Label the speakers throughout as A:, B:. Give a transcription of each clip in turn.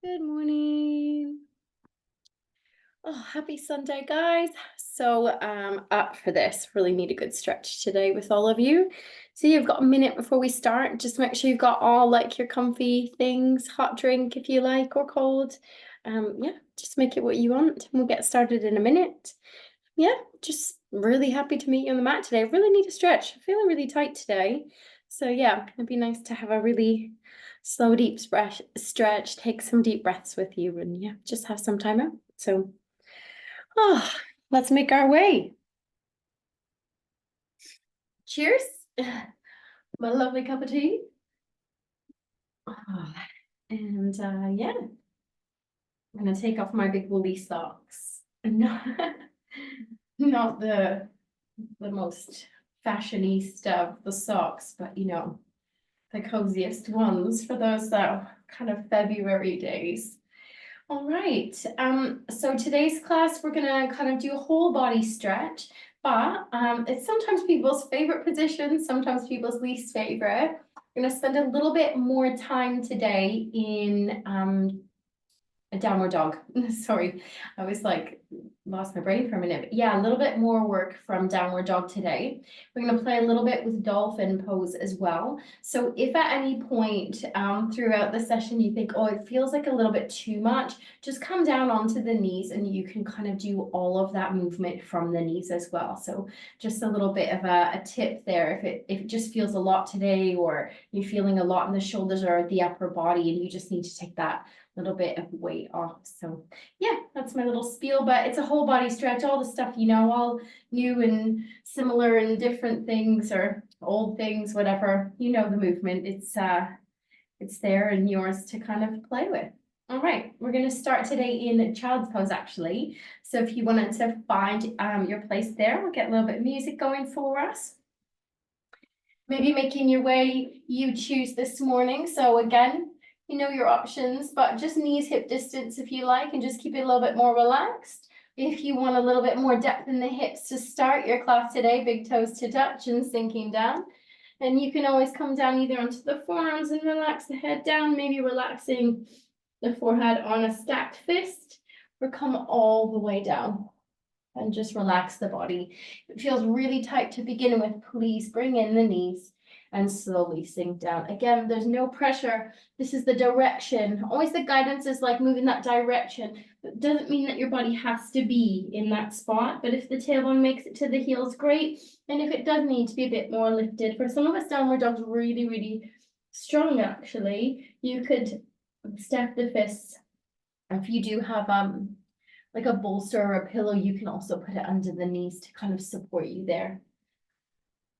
A: Good morning. Oh, happy Sunday, guys. So up for this. Really need a good stretch today with all of you. So you've got a minute before we start. Just make sure you've got all like your comfy things, hot drink if you like, or cold. Yeah, just make it what you want. And we'll get started in a minute. Yeah, just really happy to meet you on the mat today. Really need a stretch. I'm feeling really tight today. So yeah, it'd be nice to have a really slow, deep stretch, take some deep breaths with you, and yeah, just have some time out. So, oh, let's make our way. Cheers. My lovely cup of tea. Oh, and yeah, I'm gonna take off my big woolly socks. Not the most fashionista of the socks, but the coziest ones for those kind of February days. All right. So today's class, we're gonna kind of do a whole body stretch, but it's sometimes people's favorite position, sometimes people's least favorite. We're gonna spend a little bit more time today in a downward dog. Sorry, I was like lost my brain for a minute. But yeah, a little bit more work from downward dog today. We're going to play a little bit with dolphin pose as well. So if at any point throughout the session you think, oh, it feels like a little bit too much, just come down onto the knees and you can kind of do all of that movement from the knees as well. So just a little bit of a tip there. If it just feels a lot today, or you're feeling a lot in the shoulders or the upper body, and you just need to take that little bit of weight off. So yeah, that's my little spiel, but it's a whole body stretch, all the stuff, all new and similar and different things or old things, whatever, the movement. It's there and yours to kind of play with. All right, we're going to start today in child's pose actually. So if you wanted to find your place there, we'll get a little bit of music going for us. Maybe making your way, you choose this morning. So again, you know your options, but just knees hip distance if you like, and just keep it a little bit more relaxed. If you want a little bit more depth in the hips to start your class today, big toes to touch and sinking down. And you can always come down either onto the forearms and relax the head down, maybe relaxing the forehead on a stacked fist, or come all the way down and just relax the body. If it feels really tight to begin with, please bring in the knees and slowly sink down. Again, there's no pressure. This is the direction. Always the guidance is like moving that direction. It doesn't mean that your body has to be in that spot, but if the tailbone makes it to the heels, great. And if it does need to be a bit more lifted, for some of us downward dog's really, really strong actually, you could stack the fists. If you do have like a bolster or a pillow, you can also put it under the knees to kind of support you there.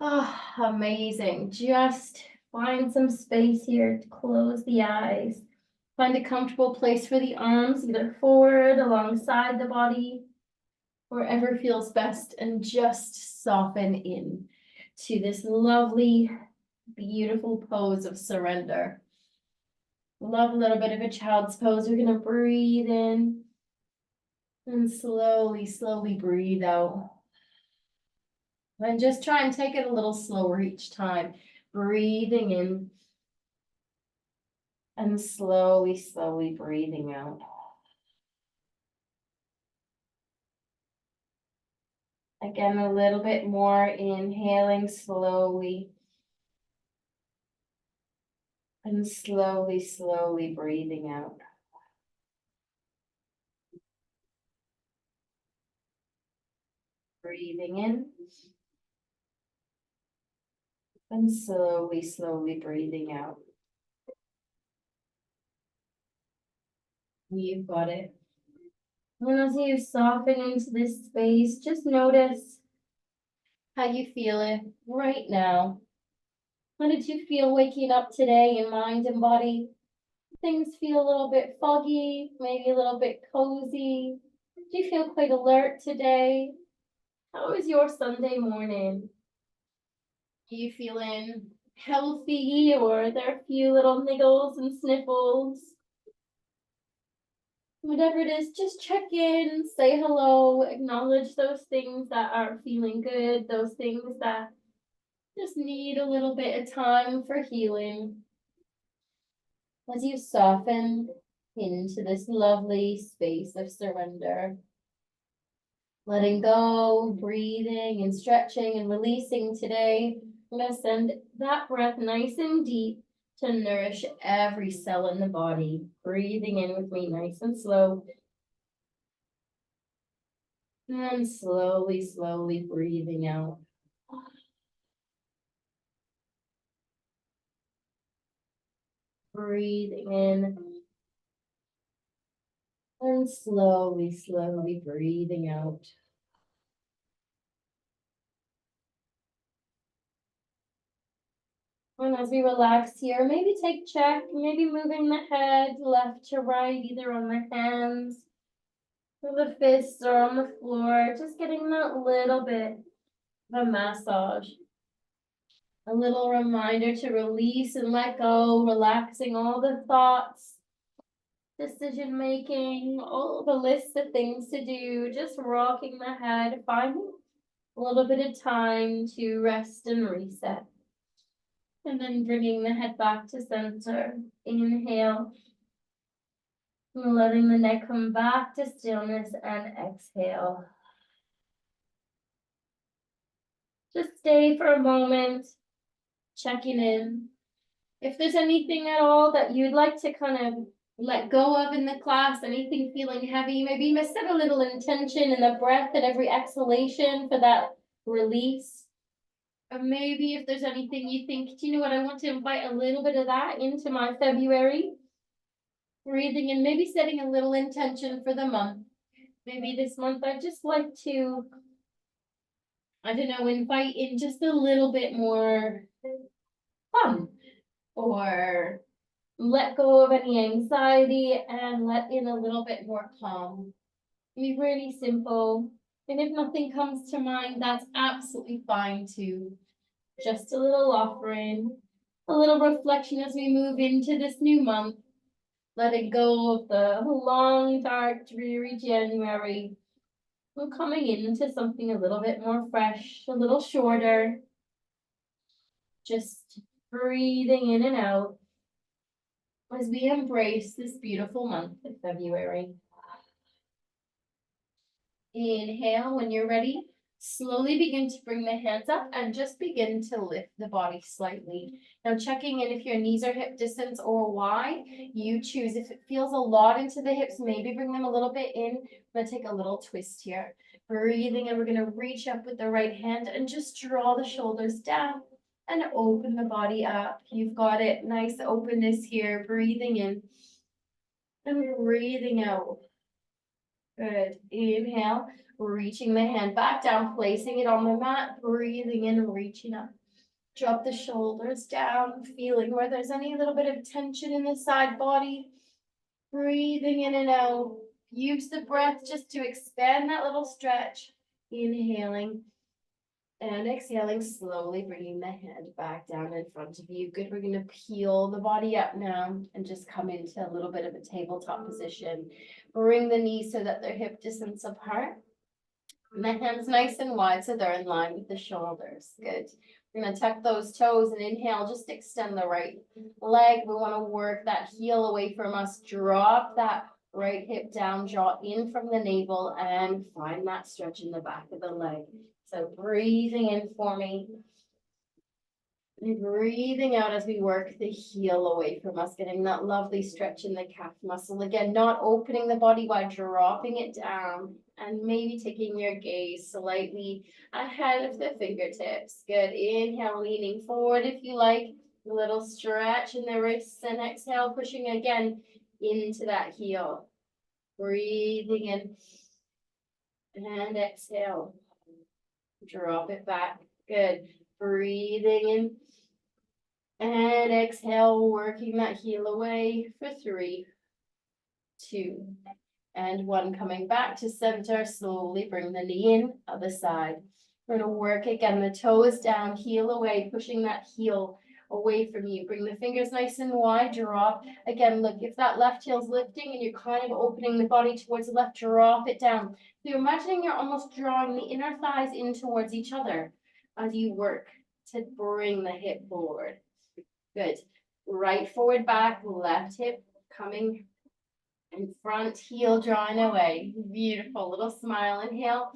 A: Oh, amazing. Just find some space here to close the eyes. Find a comfortable place for the arms, either forward, alongside the body, wherever feels best, and just soften in to this lovely, beautiful pose of surrender. Love a little bit of a child's pose. We're going to breathe in and slowly, slowly breathe out. And just try and take it a little slower each time. Breathing in and slowly, slowly breathing out. Again, a little bit more, inhaling slowly. And slowly, slowly breathing out. Breathing in. And slowly, slowly breathing out. You've got it. And as you soften into this space, just notice how you feel it right now. How did you feel waking up today in mind and body? Things feel a little bit foggy, maybe a little bit cozy. Do you feel quite alert today? How was your Sunday morning? Are you feeling healthy, or are there a few little niggles and sniffles? Whatever it is, just check in, say hello, acknowledge those things that aren't feeling good, those things that just need a little bit of time for healing. As you soften into this lovely space of surrender, letting go, breathing and stretching and releasing today. I'm going to send that breath nice and deep to nourish every cell in the body. Breathing in with me nice and slow. And slowly, slowly breathing out. Breathing in. And slowly, slowly breathing out. And as we relax here, maybe take check, maybe moving the head left to right, either on the hands or the fists or on the floor, just getting that little bit of a massage. A little reminder to release and let go, relaxing all the thoughts, decision making, all the lists of things to do, just rocking the head, finding a little bit of time to rest and reset. And then bringing the head back to center. Inhale. Letting the neck come back to stillness and exhale. Just stay for a moment, checking in. If there's anything at all that you'd like to kind of let go of in the class, anything feeling heavy, maybe you set a little intention in the breath at every exhalation for that release. Or maybe if there's anything you think, do you know what, I want to invite a little bit of that into my February. Breathing in, maybe setting a little intention for the month. Maybe this month I'd just like to, I don't know, invite in just a little bit more fun, or let go of any anxiety and let in a little bit more calm. Be really simple. And if nothing comes to mind, that's absolutely fine too. Just a little offering, a little reflection as we move into this new month. Letting go of the long, dark, dreary January. We're coming into something a little bit more fresh, a little shorter. Just breathing in and out as we embrace this beautiful month of February. Inhale when you're ready. Slowly begin to bring the hands up and just begin to lift the body slightly. Now checking in if your knees are hip distance or wide, you choose. If it feels a lot into the hips, maybe bring them a little bit in. I'm gonna take a little twist here. Breathing, and we're gonna reach up with the right hand and just draw the shoulders down and open the body up. You've got it. Nice openness here. Breathing in and breathing out. Good. Inhale, reaching the hand back down, placing it on the mat, breathing in and reaching up. Drop the shoulders down, feeling where there's any little bit of tension in the side body. Breathing in and out. Use the breath just to expand that little stretch. Inhaling and exhaling, slowly bringing the hand back down in front of you. Good. We're going to peel the body up now and just come into a little bit of a tabletop position. Bring the knees so that they're hip distance apart. And the hands nice and wide so they're in line with the shoulders. Good. We're going to tuck those toes and inhale. Just extend the right leg. We want to work that heel away from us. Drop that right hip down, draw in from the navel, and find that stretch in the back of the leg. So breathing in for me. And breathing out as we work the heel away from us, getting that lovely stretch in the calf muscle. Again, not opening the body wide, dropping it down, and maybe taking your gaze slightly ahead of the fingertips. Good. Inhale, leaning forward if you like. A little stretch in the wrists, and exhale, pushing again into that heel. Breathing in and exhale. Drop it back. Good. Breathing in and exhale, working that heel away for 3, 2, and 1. Coming back to center, slowly bring the knee in, other side. We're going to work again, the toes down, heel away, pushing that heel away from you. Bring the fingers nice and wide, drop. Again, look, if that left heel's lifting and you're kind of opening the body towards the left, drop it down. So you're imagining you're almost drawing the inner thighs in towards each other as you work to bring the hip forward. Good. Right forward back, left hip coming in front, heel drawing away. Beautiful, little smile, inhale.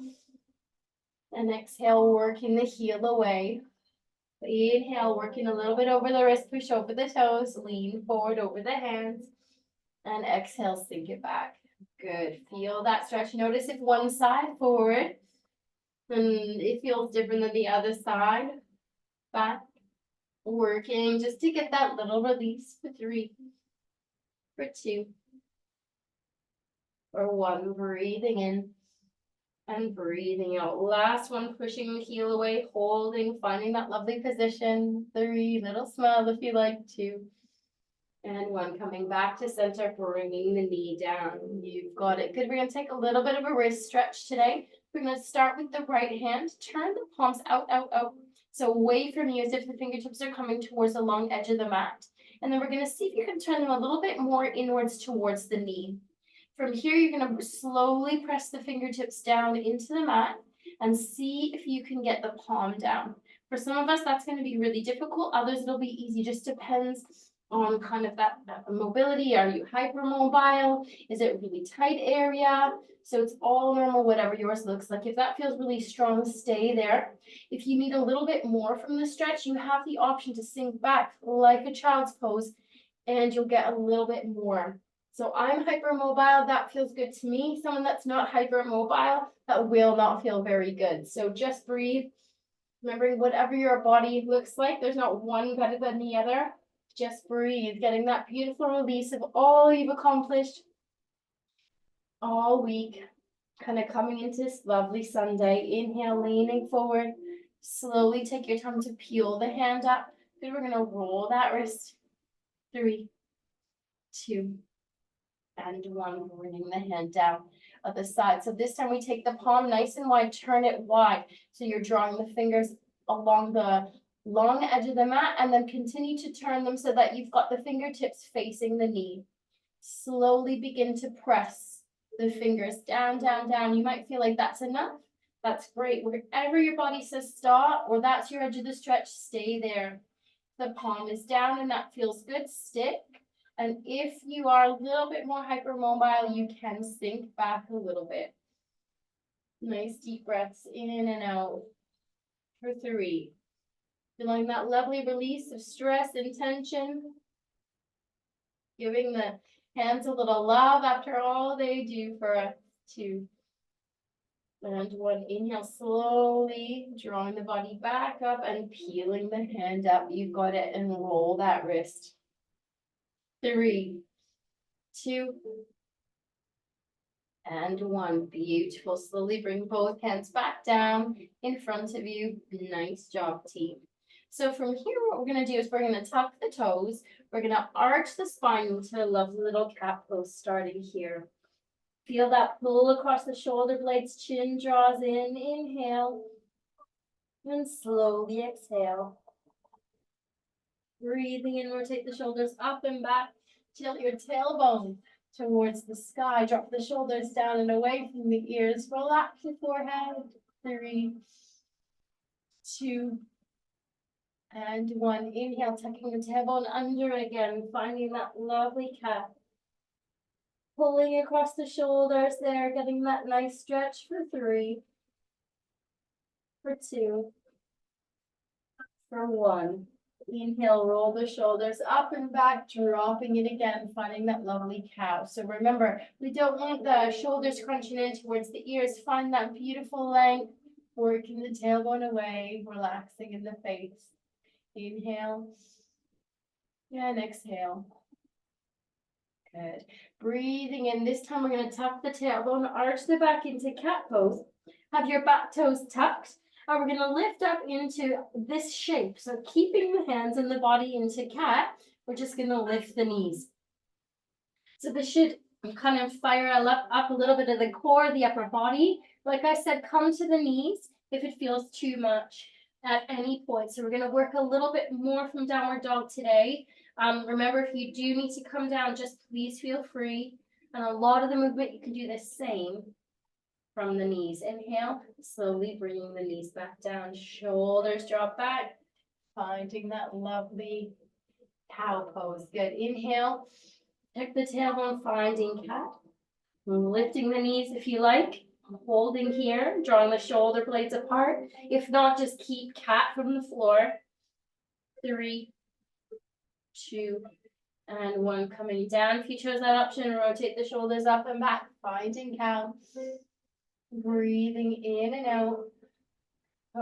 A: And exhale, working the heel away. Inhale, working a little bit over the wrist, push over the toes, lean forward over the hands. And exhale, sink it back. Good, feel that stretch. Notice if one side forward, and it feels different than the other side. Back, working just to get that little release for 3, for 2, for 1. Breathing in and breathing out. Last one, pushing the heel away, holding, finding that lovely position. 3, little smile if you like. 2, and 1. Coming back to center, bringing the knee down. You've got it. Good. We're going to take a little bit of a wrist stretch today. We're going to start with the right hand. Turn the palms out, out, out. So away from you as if the fingertips are coming towards the long edge of the mat. And then we're going to see if you can turn them a little bit more inwards towards the knee. From here, you're going to slowly press the fingertips down into the mat and see if you can get the palm down. For some of us, that's going to be really difficult. Others, it'll be easy. Just depends on kind of that mobility. Are you hypermobile? Is it really tight area? So it's all normal, whatever yours looks like. If that feels really strong, stay there. If you need a little bit more from the stretch, you have the option to sink back like a child's pose, and you'll get a little bit more. So I'm hypermobile, that feels good to me. Someone that's not hypermobile, that will not feel very good. So just breathe. Remembering whatever your body looks like, there's not one better than the other. Just breathe, getting that beautiful release of all you've accomplished all week. Kind of coming into this lovely Sunday. Inhale, leaning forward. Slowly take your time to peel the hand up. Good, we're going to roll that wrist. 3, 2, and 1. Bringing the hand down at the side. So this time we take the palm nice and wide, turn it wide. So you're drawing the fingers along the long edge of the mat and then continue to turn them so that you've got the fingertips facing the knee. Slowly begin to press the fingers down, down, down. You might feel like that's enough. That's great. Wherever your body says stop or that's your edge of the stretch, stay there. The palm is down and that feels good. Stick. And if you are a little bit more hypermobile, you can sink back a little bit. Nice deep breaths in and out. For 3. Feeling that lovely release of stress and tension. Giving the hands a little love after all they do for us. 2. And 1. Inhale slowly, drawing the body back up and peeling the hand up. You've got it, and roll that wrist. 3, 2, and 1. Beautiful. Slowly bring both hands back down in front of you. Nice job, team. So from here, what we're going to do is we're going to tuck the toes. We're going to arch the spine into a lovely little cat pose starting here. Feel that pull across the shoulder blades. Chin draws in. Inhale. And slowly exhale. Breathing in, rotate the shoulders up and back. Tilt your tailbone towards the sky. Drop the shoulders down and away from the ears. Relax your forehead. 3, 2, and 1. Inhale, tucking the tailbone under again, finding that lovely cat. Pulling across the shoulders there, getting that nice stretch for 3, for 2, for 1. Inhale, roll the shoulders up and back, dropping it again, finding that lovely cow. So remember, we don't want the shoulders crunching in towards the ears. Find that beautiful length, working the tailbone away, relaxing in the face. Inhale and exhale. Good. Breathing in. This time we're going to tuck the tailbone, arch the back into cat pose. Have your back toes tucked. And we're going to lift up into this shape. So keeping the hands and the body into cat, we're just going to lift the knees. So this should kind of fire up a little bit of the core, the upper body. Like I said, come to the knees if it feels too much at any point. So we're going to work a little bit more from downward dog today. Remember, if you do need to come down, just please feel free. And a lot of the movement, you can do the same from the knees. Inhale, slowly bringing the knees back down. Shoulders drop back, finding that lovely Cow pose. Good. Inhale. Tuck the tailbone, finding cat. Lifting the knees if you like. Holding here, drawing the shoulder blades apart. If not, just keep cat from the floor. 3, 2, and 1. Coming down. If you chose that option, rotate the shoulders up and back. Finding cow. Breathing in and out.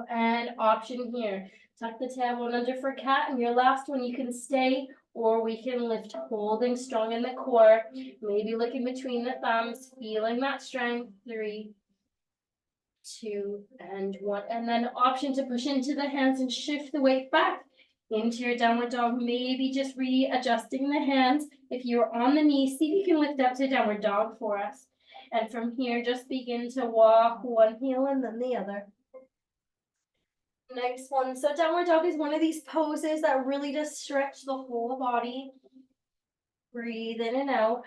A: And option here. Tuck the tailbone under for cat. And your last one, you can stay or we can lift, holding strong in the core. Maybe looking between the thumbs, feeling that strength. 3, 2, and 1. And then option to push into the hands and shift the weight back into your downward dog. Maybe just readjusting the hands. If you're on the knees, see if you can lift up to downward dog for us. And from here, just begin to walk one heel and then the other. Next one. So downward dog is one of these poses that really does stretch the whole body. Breathe in and out.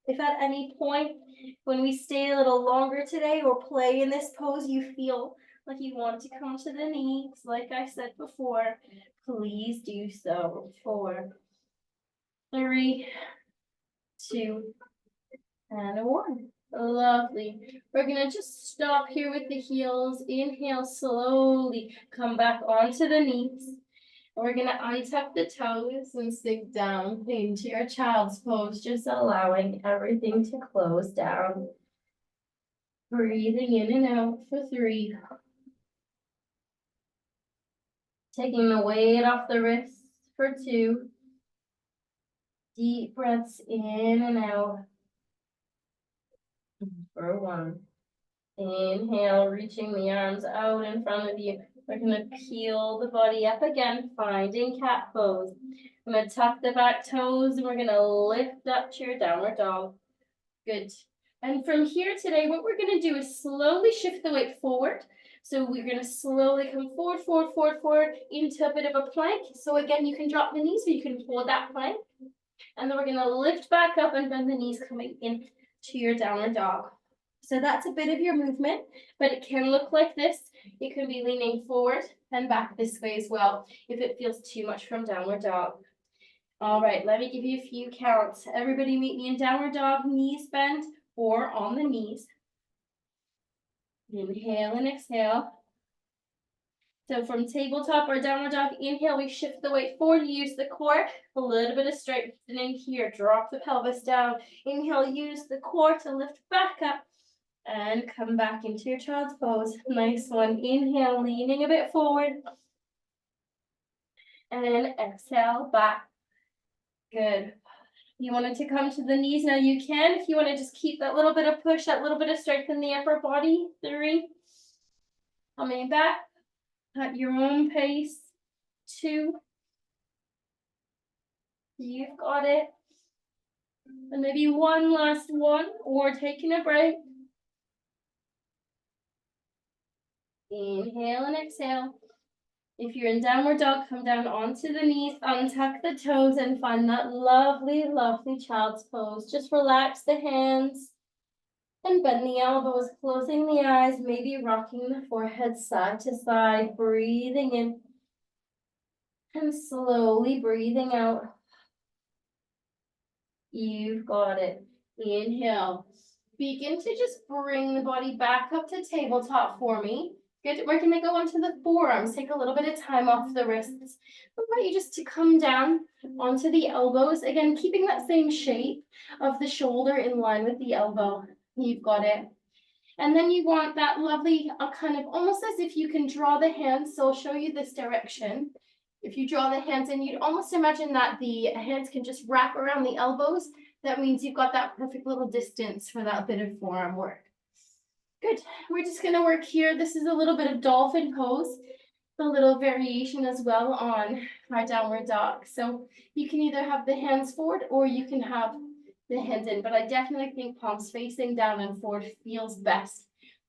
A: If at any point when we stay a little longer today or play in this pose, you feel like you want to come to the knees, like I said before, please do so. 4, 3, 2, and 1. Lovely. We're gonna just stop here with the heels. Inhale, slowly come back onto the knees. We're gonna untuck the toes and sink down into your child's pose, just allowing everything to close down. Breathing in and out for 3. Taking the weight off the wrists for 2. Deep breaths in and out for 1. Inhale, reaching the arms out in front of you. We're gonna peel the body up again, finding cat pose. I'm gonna tuck the back toes and we're gonna lift up to your downward dog. Good. And from here today, what we're gonna do is slowly shift the weight forward. So we're gonna slowly come forward, forward, forward, forward into a bit of a plank. So again, you can drop the knees so you can hold that plank. And then we're gonna lift back up and bend the knees coming in to your downward dog. So that's a bit of your movement, but it can look like this. You can be leaning forward and back this way as well if it feels too much from downward dog. All right, let me give you a few counts. Everybody meet me in downward dog, knees bent or on the knees. Inhale and exhale. So from tabletop or downward dog, inhale, we shift the weight forward, use the core, a little bit of strengthening here, drop the pelvis down. Inhale, use the core to lift back up and come back into your child's pose. Nice one. Inhale, leaning a bit forward. And exhale, back. Good. You wanted to come to the knees, now you can. If you want to just keep that little bit of push, that little bit of strength in the upper body. 3. Coming back at your own pace. 2. You've got it. And maybe one last one, or taking a break. Inhale and exhale. If you're in downward dog, come down onto the knees, untuck the toes, and find that lovely, lovely child's pose. Just relax the hands and bend the elbows, closing the eyes, maybe rocking the forehead side to side, breathing in and slowly breathing out. You've got it. Inhale. Begin to just bring the body back up to tabletop for me. Good. We're going to go onto the forearms. Take a little bit of time off the wrists. I want you just to come down onto the elbows. Again, keeping that same shape of the shoulder in line with the elbow. You've got it. And then you want that lovely, kind of almost as if you can draw the hands. So I'll show you this direction. If you draw the hands in, you'd almost imagine that the hands can just wrap around the elbows. That means you've got that perfect little distance for that bit of forearm work. Good. We're just going to work here. This is a little bit of dolphin pose, a little variation as well on our downward dog. So you can either have the hands forward or you can have the hands in, but I definitely think palms facing down and forward feels best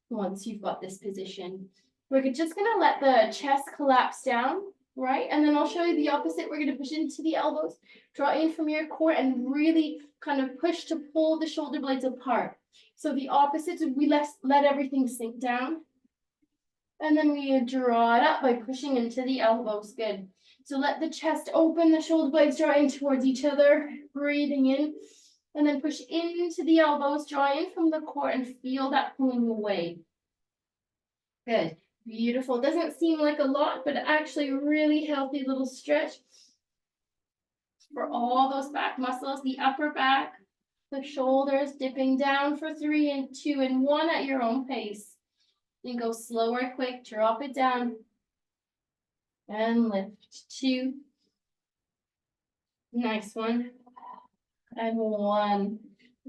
A: once you've got this position. We're just going to let the chest collapse down, right? And then I'll show you the opposite. We're going to push into the elbows, draw in from your core, and really kind of push to pull the shoulder blades apart. So the opposite, we let everything sink down And then we draw it up by pushing into the elbows. Good. So let the chest open, the shoulder blades draw in towards each other, breathing in, and then push into the elbows, draw in from the core and feel that pulling away. Good. Beautiful. Doesn't seem like a lot, but actually really healthy little stretch for all those back muscles, the upper back, the shoulders, dipping down for 3 and 2 and 1 at your own pace. Then go slower, quick, drop it down. And lift. 2. Nice one. And 1.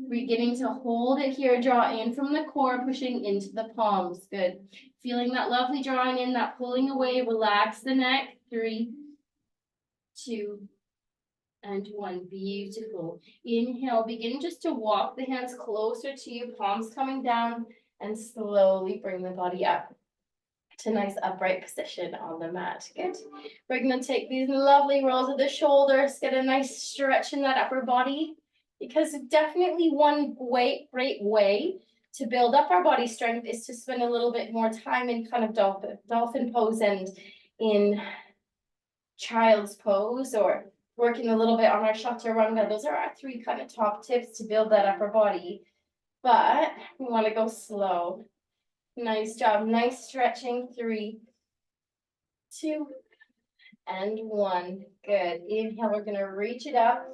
A: Beginning to hold it here, draw in from the core, pushing into the palms. Good. Feeling that lovely drawing in, that pulling away, relax the neck. 3, 2, and 1. Beautiful. Inhale, begin just to walk the hands closer to you, palms coming down, and slowly bring the body up to a nice upright position on the mat. Good. We're going to take these lovely rolls of the shoulders, get a nice stretch in that upper body, because definitely one great way to build up our body strength is to spend a little bit more time in kind of dolphin pose and in child's pose, or working a little bit on our chaturanga. Those are our 3 kind of top tips to build that upper body. But we want to go slow. Nice job. Nice stretching. 3, 2, and 1. Good. Inhale, we're going to reach it up.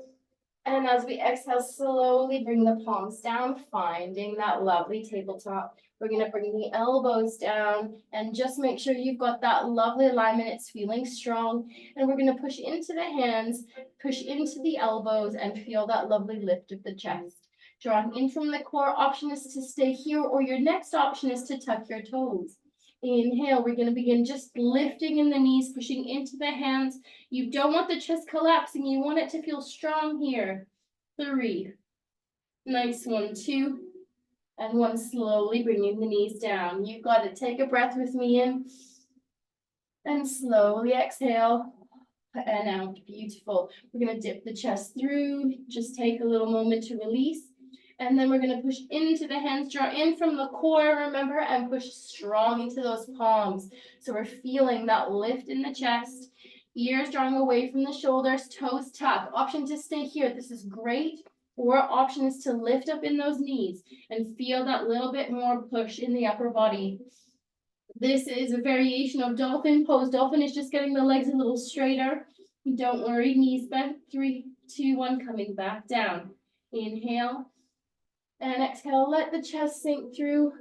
A: And as we exhale, slowly bring the palms down, finding that lovely tabletop. We're going to bring the elbows down and just make sure you've got that lovely alignment. It's feeling strong. And we're going to push into the hands, push into the elbows, and feel that lovely lift of the chest. Drawing in from the core. Option is to stay here, or your next option is to tuck your toes. Inhale, we're going to begin just lifting in the knees, pushing into the hands. You don't want the chest collapsing. You want it to feel strong here. 3. Nice one. 2. And 1. Slowly bringing the knees down. You've got to take a breath with me in. And slowly exhale. And out. Beautiful. We're going to dip the chest through. Just take a little moment to release. And then we're going to push into the hands, draw in from the core, remember, and push strong into those palms. So we're feeling that lift in the chest, ears drawing away from the shoulders, toes tuck. Option to stay here. This is great. Or option is to lift up in those knees and feel that little bit more push in the upper body. This is a variation of dolphin pose. Dolphin is just getting the legs a little straighter. Don't worry, knees bent. 3, 2, 1, coming back down. Inhale. And exhale, let the chest sink through.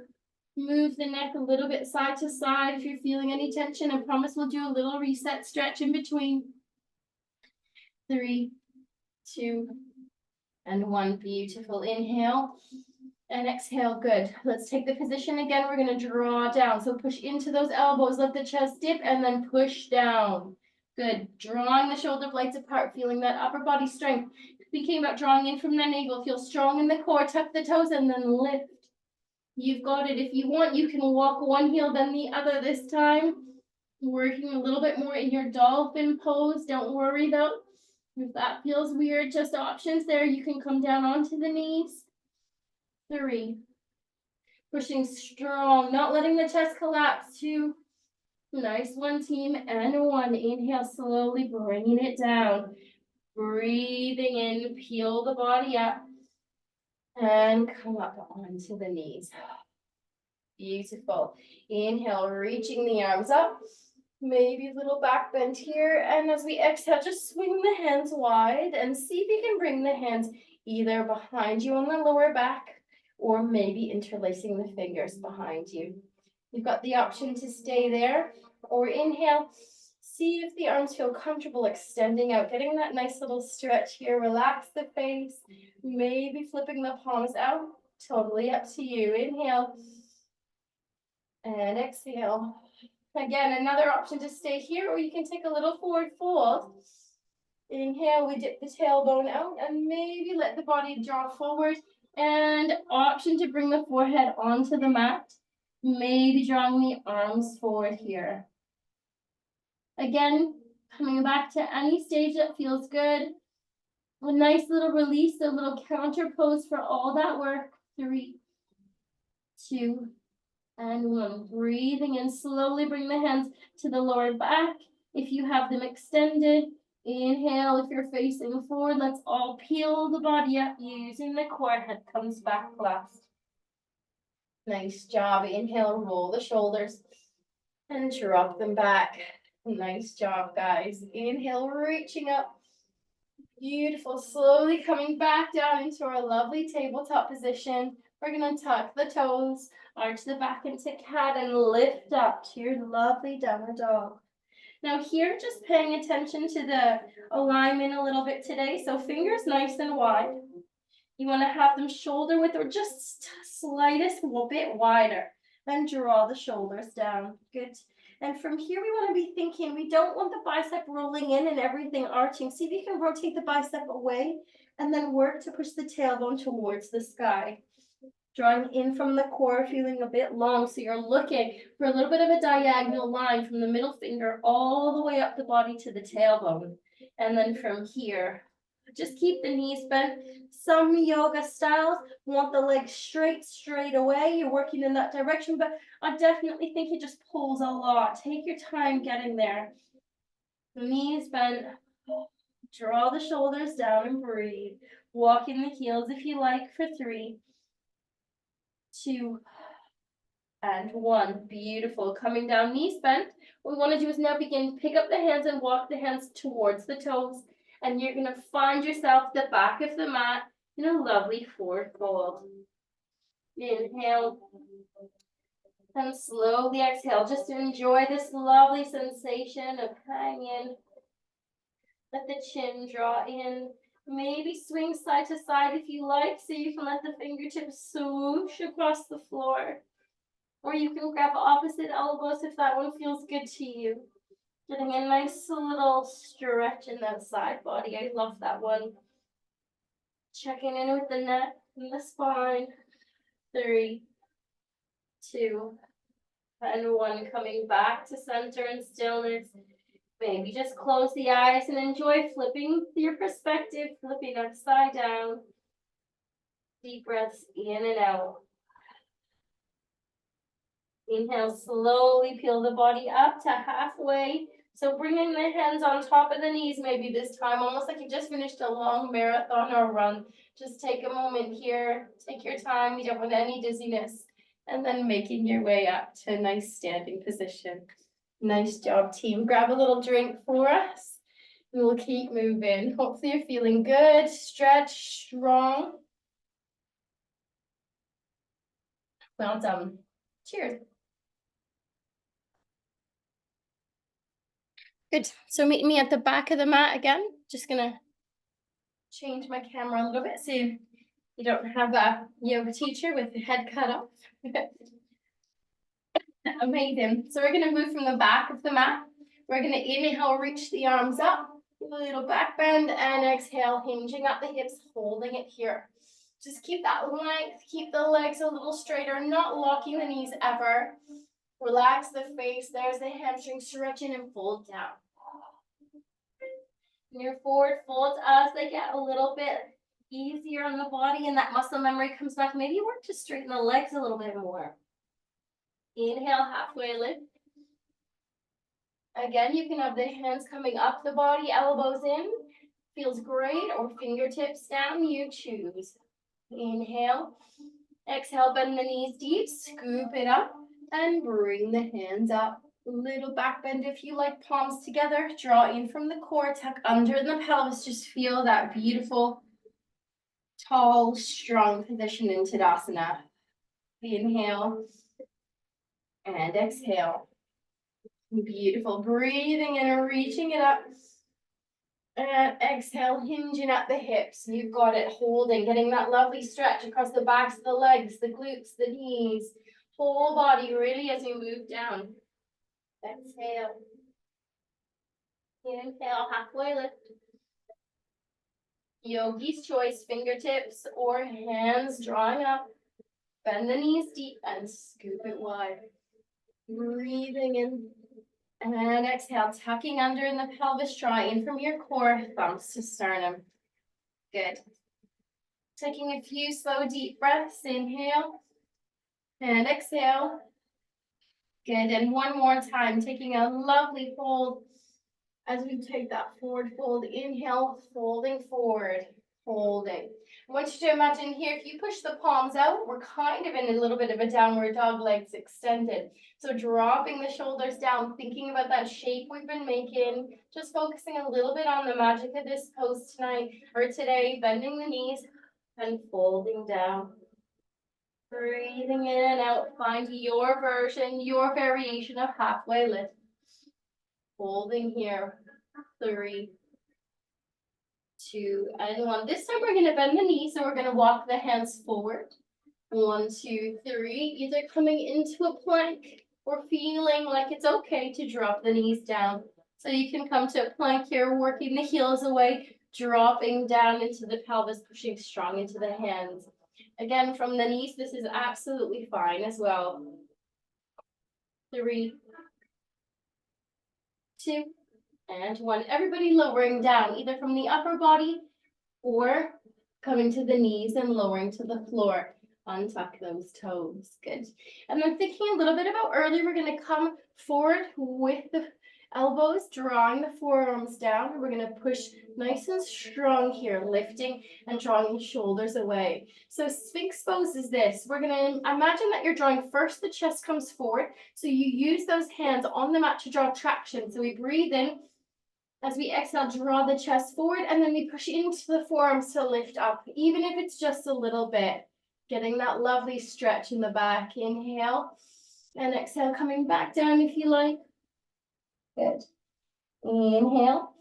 A: Move the neck a little bit side to side if you're feeling any tension. I promise we'll do a little reset stretch in between. 3, 2, and 1. Beautiful. Inhale and exhale. Good. Let's take the position again. We're going to draw down. So push into those elbows. Let the chest dip and then push down. Good. Drawing the shoulder blades apart, feeling that upper body strength. Thinking about drawing in from the navel. Feel strong in the core. Tuck the toes and then lift. You've got it. If you want, you can walk one heel, then the other this time. Working a little bit more in your dolphin pose. Don't worry though. If that feels weird, just options there. You can come down onto the knees. 3. Pushing strong, not letting the chest collapse. 2. Nice one, team. And 1. Inhale, slowly bringing it down. Breathing in, peel the body up. And come up onto the knees. Beautiful. Inhale, reaching the arms up. Maybe a little back bend here. And as we exhale, just swing the hands wide and see if you can bring the hands either behind you on the lower back or maybe interlacing the fingers behind you. You've got the option to stay there or inhale. See if the arms feel comfortable extending out, getting that nice little stretch here. Relax the face, maybe flipping the palms out. Totally up to you. Inhale and exhale. Again, another option to stay here, or you can take a little forward fold. Inhale, we dip the tailbone out and maybe let the body draw forward. And option to bring the forehead onto the mat. Maybe drawing the arms forward here. Again, coming back to any stage that feels good. A nice little release, a little counter pose for all that work. 3, 2, And one. Breathing in, slowly bring the hands to the lower back. If you have them extended, inhale. If you're facing forward, let's all peel the body up using the core. Head comes back last. Nice job. Inhale, roll the shoulders and drop them back. Nice job, guys. Inhale, reaching up. Beautiful. Slowly coming back down into our lovely tabletop position. We're going to tuck the toes, arch the back into cat, and lift up to your lovely downward dog. Now here, just paying attention to the alignment a little bit today. So fingers nice and wide. You want to have them shoulder width or just slightest bit wider. And draw the shoulders down. Good. And from here, we want to be thinking, we don't want the bicep rolling in and everything arching. See if you can rotate the bicep away and then work to push the tailbone towards the sky. Drawing in from the core, feeling a bit long. So you're looking for a little bit of a diagonal line from the middle finger all the way up the body to the tailbone. And then from here, just keep the knees bent. Some yoga styles want the legs straight away. You're working in that direction, but I definitely think it just pulls a lot. Take your time getting there. Knees bent. Draw the shoulders down and breathe. Walk in the heels if you like for 3, 2, and 1. Beautiful. Coming down, knees bent. What we want to do is now begin to pick up the hands and walk the hands towards the toes. And you're going to find yourself the back of the mat in a lovely forward fold. Inhale. And slowly exhale. Just enjoy this lovely sensation of hanging. Let the chin draw in. Maybe swing side to side if you like, so you can let the fingertips swoosh across the floor. Or you can grab opposite elbows if that one feels good to you. Getting a nice little stretch in that side body. I love that one. Checking in with the neck and the spine. 3, 2, and 1. Coming back to center and stillness. Maybe just close the eyes and enjoy flipping your perspective, flipping upside down. Deep breaths in and out. Inhale, slowly peel the body up to halfway. So bringing the hands on top of the knees, maybe this time, almost like you just finished a long marathon or run. Just take a moment here, take your time, you don't want any dizziness. And then making your way up to a nice standing position. Nice job, team. Grab a little drink for us. And we'll keep moving. Hopefully you're feeling good, stretch, strong. Well done. Cheers. Good. So meet me at the back of the mat again. Just gonna change my camera a little bit so you don't have a yoga teacher with the head cut off. Amazing. So we're gonna move from the back of the mat. We're gonna inhale, reach the arms up, little back bend, and exhale, hinging up the hips, holding it here. Just keep that length, keep the legs a little straighter, not locking the knees ever. Relax the face. There's the hamstring, stretch in and fold down. Your forward folds as they get a little bit easier on the body and that muscle memory comes back. Maybe work to straighten the legs a little bit more. Inhale, halfway lift. Again, you can have the hands coming up the body, elbows in. Feels great. Or fingertips down, you choose. Inhale. Exhale, bend the knees deep, scoop it up, and bring the hands up. Little back bend if you like, palms together. Draw in from the core, tuck under in the pelvis. Just feel that beautiful, tall, strong position in Tadasana. Inhale and exhale. Beautiful. Breathing in and reaching it up. And exhale, hinging at the hips. You've got it. Holding, getting that lovely stretch across the backs of the legs, the glutes, the knees. Whole body really as you move down. Exhale. Inhale, halfway lift. Yogi's choice, fingertips or hands drawing up. Bend the knees deep and scoop it wide. Breathing in. And exhale, tucking under in the pelvis, draw in from your core, thumbs to sternum. Good. Taking a few slow, deep breaths. Inhale and exhale. Good, and one more time, taking a lovely fold as we take that forward fold. Inhale, folding forward, holding. I want you to imagine here, if you push the palms out, we're kind of in a little bit of a downward dog, legs extended. So dropping the shoulders down, thinking about that shape we've been making, just focusing a little bit on the magic of this pose tonight or today, bending the knees and folding down. Breathing in and out, find your version, your variation of halfway lift. Holding here, 3, 2, and 1. This time we're gonna bend the knees, so we're gonna walk the hands forward. 1, 2, 3, either coming into a plank or feeling like it's okay to drop the knees down. So you can come to a plank here, working the heels away, dropping down into the pelvis, pushing strong into the hands. Again, from the knees, this is absolutely fine as well. 3, 2, and 1. Everybody lowering down, either from the upper body or coming to the knees and lowering to the floor. Untuck those toes. Good. And then thinking a little bit about earlier, we're going to come forward with the elbows, drawing the forearms down. We're going to push nice and strong here, lifting and drawing the shoulders away. So Sphinx pose is this. We're going to imagine that you're drawing first, the chest comes forward. So you use those hands on the mat to draw traction. So we breathe in. As we exhale, draw the chest forward, and then we push into the forearms to lift up, even if it's just a little bit. Getting that lovely stretch in the back. Inhale, and exhale, coming back down if you like. Good. Inhale,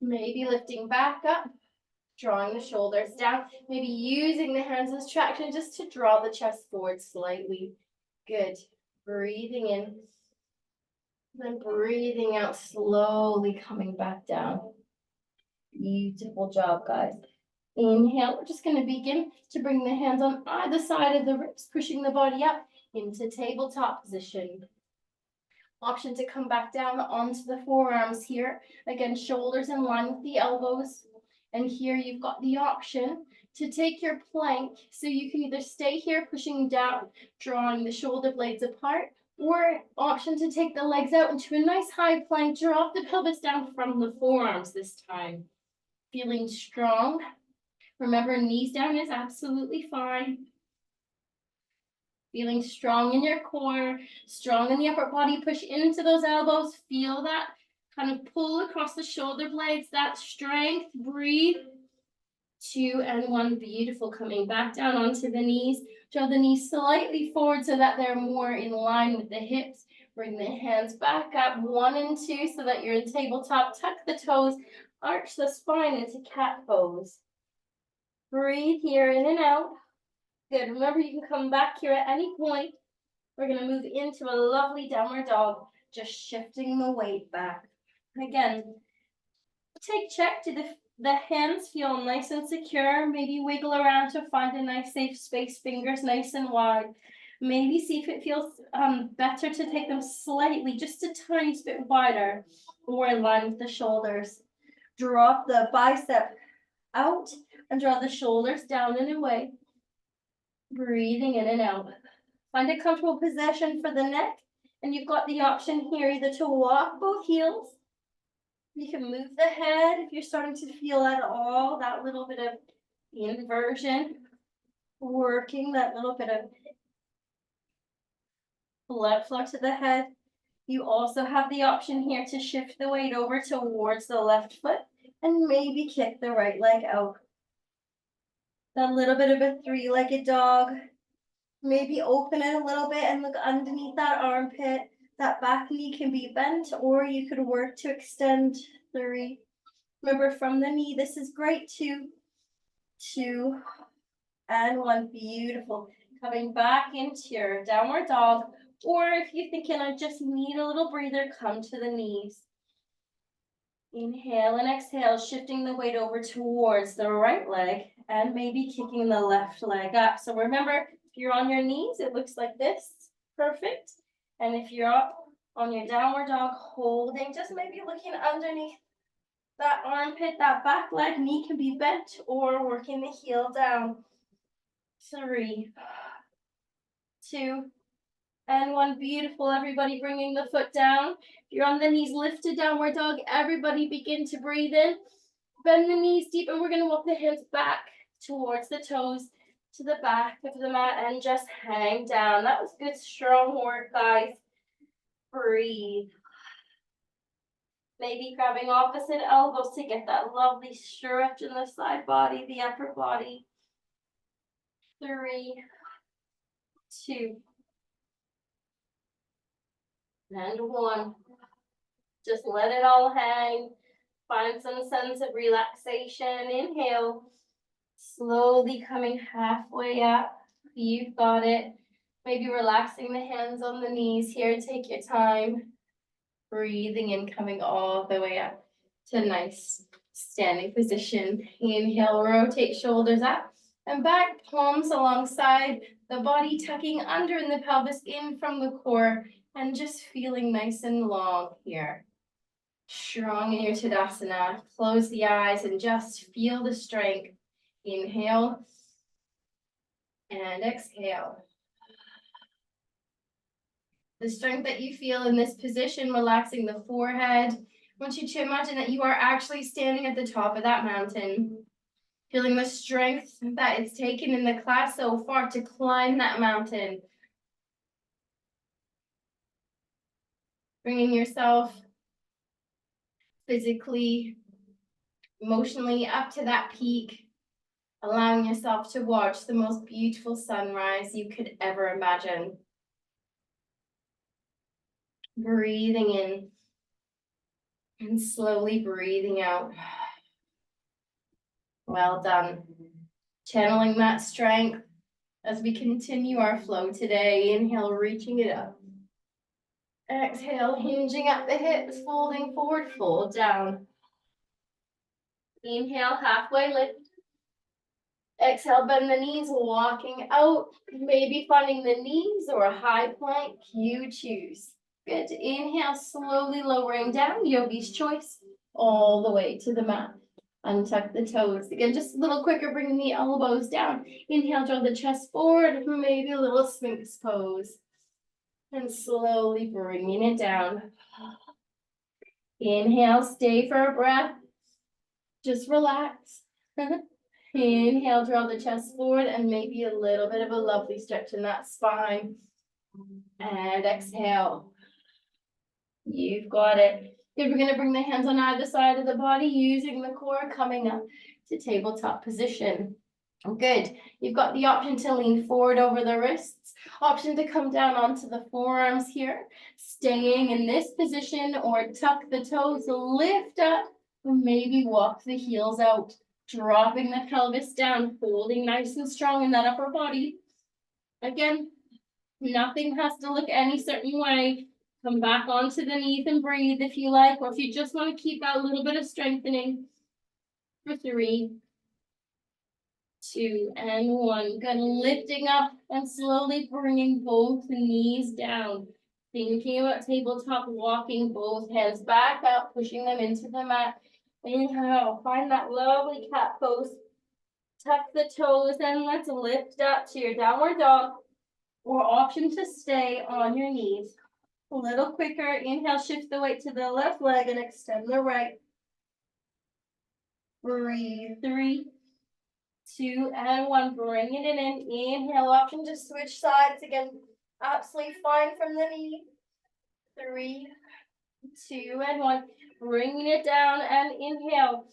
A: maybe lifting back up, drawing the shoulders down, maybe using the hands as traction just to draw the chest forward slightly. Good. Breathing in. Then breathing out, slowly coming back down. Beautiful job, guys. Inhale, we're just going to begin to bring the hands on either side of the ribs, pushing the body up into tabletop position. Option to come back down onto the forearms here. Again, shoulders in line with the elbows. And here you've got the option to take your plank, so you can either stay here pushing down, drawing the shoulder blades apart, or option to take the legs out into a nice high plank, drop the pelvis down from the forearms this time. Feeling strong. Remember, knees down is absolutely fine. Feeling strong in your core, strong in the upper body. Push into those elbows. Feel that kind of pull across the shoulder blades, that strength. Breathe. 2 and 1. Beautiful. Coming back down onto the knees. Draw the knees slightly forward so that they're more in line with the hips. Bring the hands back up. 1 and 2 so that you're in tabletop. Tuck the toes. Arch the spine into cat pose. Breathe here in and out. Good. Remember, you can come back here at any point. We're going to move into a lovely downward dog, just shifting the weight back. Again, take check. Do the hands feel nice and secure? Maybe wiggle around to find a nice safe space, fingers nice and wide. Maybe see if it feels better to take them slightly, just a tiny bit wider, or in line with the shoulders. Drop the bicep out and draw the shoulders down and away. Breathing in and out. Find a comfortable position for the neck, and you've got the option here either to walk both heels. You can move the head if you're starting to feel at all that little bit of inversion, working that little bit of blood flow to the head. You also have the option here to shift the weight over towards the left foot and maybe kick the right leg out. That little bit of a 3-legged dog. Maybe open it a little bit and look underneath that armpit. That back knee can be bent, or you could work to extend. 3. Remember, from the knee, this is great. 2, 2, and 1. Beautiful. Coming back into your downward dog, or if you're thinking, I just need a little breather, come to the knees. Inhale and exhale, shifting the weight over towards the right leg and maybe kicking the left leg up. So remember, if you're on your knees, it looks like this. Perfect. And if you're up on your downward dog, holding, just maybe looking underneath that armpit, that back leg, knee can be bent, or working the heel down. 3, 2, and one. Beautiful, everybody bringing the foot down. If you're on the knees, lift to downward dog. Everybody begin to breathe in. Bend the knees deep, and we're gonna walk the hands back towards the toes, to the back of the mat, and just hang down. That was good, strong work, guys. Breathe. Maybe grabbing opposite elbows to get that lovely stretch in the side body, the upper body. 3, 2, and 1. Just let it all hang. Find some sense of relaxation. Inhale. Slowly coming halfway up. You've got it. Maybe relaxing the hands on the knees here. Take your time. Breathing in, coming all the way up to a nice standing position. Inhale, rotate shoulders up and back, palms alongside the body, tucking under in the pelvis, in from the core, and just feeling nice and long here. Strong in your Tadasana. Close the eyes and just feel the strength. Inhale and exhale. The strength that you feel in this position, relaxing the forehead. I want you to imagine that you are actually standing at the top of that mountain, feeling the strength that it's taken in the class so far to climb that mountain. Bringing yourself physically, emotionally up to that peak, allowing yourself to watch the most beautiful sunrise you could ever imagine. Breathing in and slowly breathing out. Well done. Channeling that strength as we continue our flow today. Inhale, reaching it up. Exhale, hinging at the hips, folding forward, fold down. Inhale, halfway lift. Exhale, bend the knees, walking out. Maybe finding the knees or a high plank, you choose. Good. Inhale, slowly lowering down, yogi's choice, all the way to the mat. Untuck the toes. Again, just a little quicker, bringing the elbows down. Inhale, draw the chest forward, maybe a little Sphinx pose. And slowly bringing it down. Inhale, stay for a breath. Just relax. Inhale, draw the chest forward, and maybe a little bit of a lovely stretch in that spine. And exhale. You've got it. Good, we're gonna bring the hands on either side of the body, using the core, coming up to tabletop position. Good. You've got the option to lean forward over the wrists, option to come down onto the forearms here, staying in this position, or tuck the toes, lift up, or maybe walk the heels out, dropping the pelvis down, holding nice and strong in that upper body. Again, nothing has to look any certain way. Come back onto the knees and breathe if you like, or if you just want to keep that little bit of strengthening. For 3, 2, and 1. Good. Lifting up and slowly bringing both knees down. Thinking about tabletop, walking both hands back up, pushing them into the mat. Inhale, find that lovely cat pose. Tuck the toes and let's lift up to your downward dog, or option to stay on your knees. A little quicker. Inhale, shift the weight to the left leg and extend the right. Breathe. 3, 2, and 1. Bringing it in. Inhale, option to switch sides again. Absolutely fine from the knee. 3, 2, and 1. Bringing it down and inhale.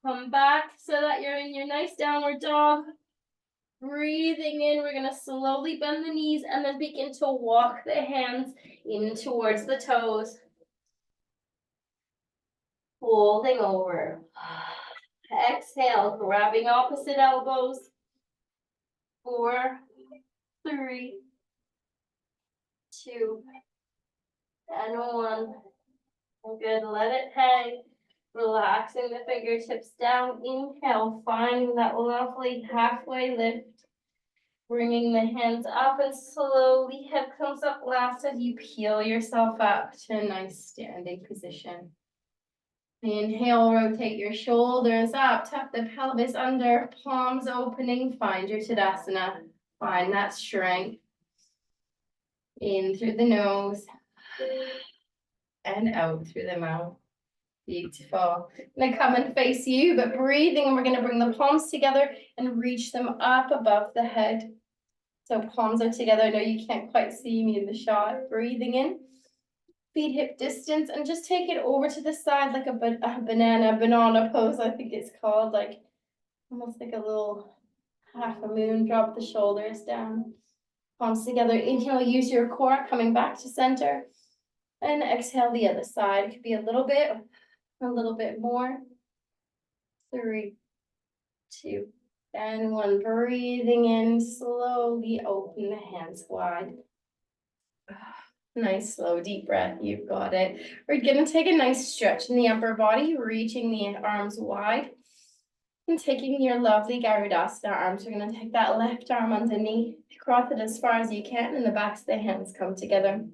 A: Come back so that you're in your nice downward dog. Breathing in, we're gonna slowly bend the knees and then begin to walk the hands in towards the toes. Folding over. Exhale, grabbing opposite elbows. 4, 3, 2, and 1. Good, let it hang. Relaxing the fingertips down. Inhale, finding that lovely halfway lift. Bringing the hands up and slowly hip comes up last as you peel yourself up to a nice standing position. Inhale, rotate your shoulders up, tuck the pelvis under, palms opening, find your Tadasana. Find that strength. In through the nose and out through the mouth. Beautiful. I'm gonna come and face you, but breathing, and we're gonna bring the palms together and reach them up above the head. So palms are together. I know you can't quite see me in the shot. Breathing in, feet hip distance, and just take it over to the side like a banana pose, I think it's called, like almost like a little half a moon. Drop the shoulders down, palms together. Inhale, use your core, coming back to center. And exhale the other side. It could be a little bit more. 3, 2, and 1. Breathing in, slowly open the hands wide. Nice, slow, deep breath. You've got it. We're going to take a nice stretch in the upper body, reaching the arms wide. And taking your lovely Garudasana arms, we're going to take that left arm underneath, cross it as far as you can, and the backs of the hands come together.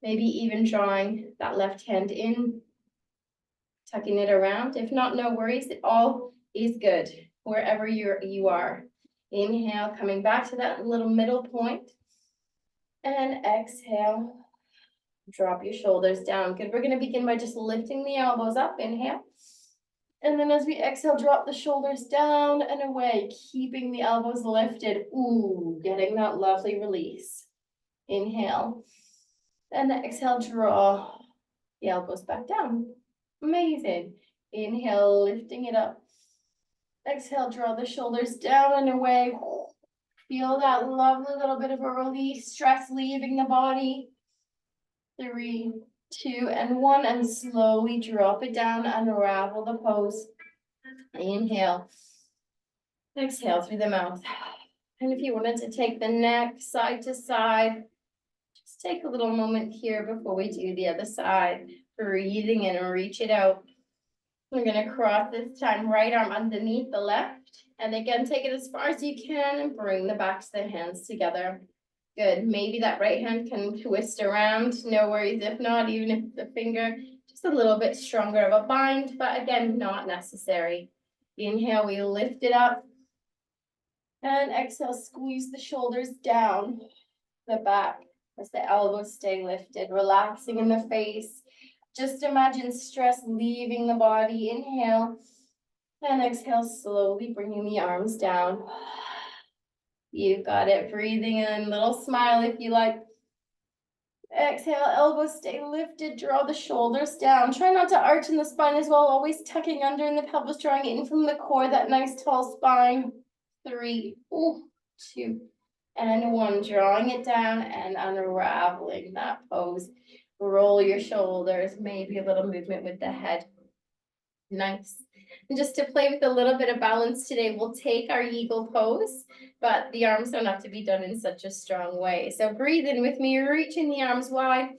A: Maybe even drawing that left hand in, tucking it around. If not, no worries. It all is good wherever you are. Inhale, coming back to that little middle point. And exhale, drop your shoulders down. Good. We're going to begin by just lifting the elbows up. Inhale. And then as we exhale, drop the shoulders down and away, keeping the elbows lifted. Ooh, getting that lovely release. Inhale. And exhale, draw the elbows back down. Amazing. Inhale, lifting it up. Exhale, draw the shoulders down and away. Feel that lovely little bit of a release, stress leaving the body. 3, 2, and 1, and slowly drop it down, unravel the pose. Inhale. Exhale through the mouth. And if you wanted to take the neck side to side, just take a little moment here before we do the other side. Breathing in and reach it out. We're going to cross this time, right arm underneath the left. And again, take it as far as you can and bring the backs of the hands together. Good. Maybe that right hand can twist around. No worries. If not, even if the finger, just a little bit stronger of a bind, but again, not necessary. Inhale, we lift it up. And exhale, squeeze the shoulders down the back as the elbows stay lifted, relaxing in the face. Just imagine stress leaving the body. Inhale and exhale, slowly bringing the arms down. You've got it. Breathing in, little smile if you like. Exhale, elbows stay lifted, draw the shoulders down. Try not to arch in the spine as well, always tucking under in the pelvis, drawing it in from the core, that nice tall spine. 3, 2, and 1. Drawing it down and unraveling that pose. Roll your shoulders, maybe a little movement with the head. Nice. And just to play with a little bit of balance today, we'll take our eagle pose, but the arms don't have to be done in such a strong way. So breathe in with me, reaching the arms wide.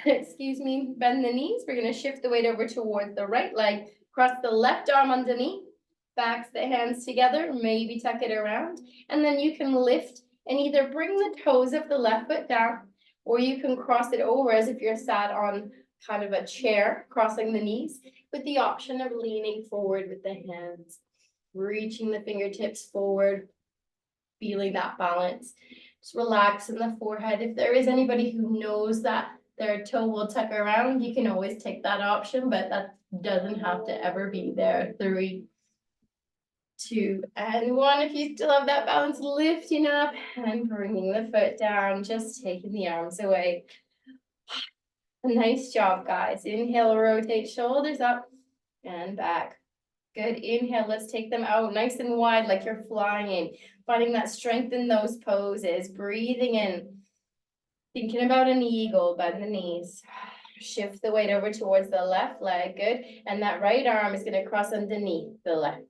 A: Excuse me, bend the knees. We're going to shift the weight over towards the right leg. Cross the left arm underneath, backs the hands together, maybe tuck it around. And then you can lift and either bring the toes of the left foot down, or you can cross it over as if you're sat on kind of a chair, crossing the knees, with the option of leaning forward with the hands, reaching the fingertips forward, feeling that balance. Just relax in the forehead. If there is anybody who knows that their toe will tuck around, you can always take that option, but that doesn't have to ever be there. 3, 2, and 1. If you still have that balance, lifting up and bringing the foot down, just taking the arms away. Nice job, guys. Inhale, rotate shoulders up and back. Good. Inhale, let's take them out nice and wide like you're flying. Finding that strength in those poses. Breathing in. Thinking about an eagle, bend the knees. Shift the weight over towards the left leg. Good. And that right arm is going to cross underneath the left.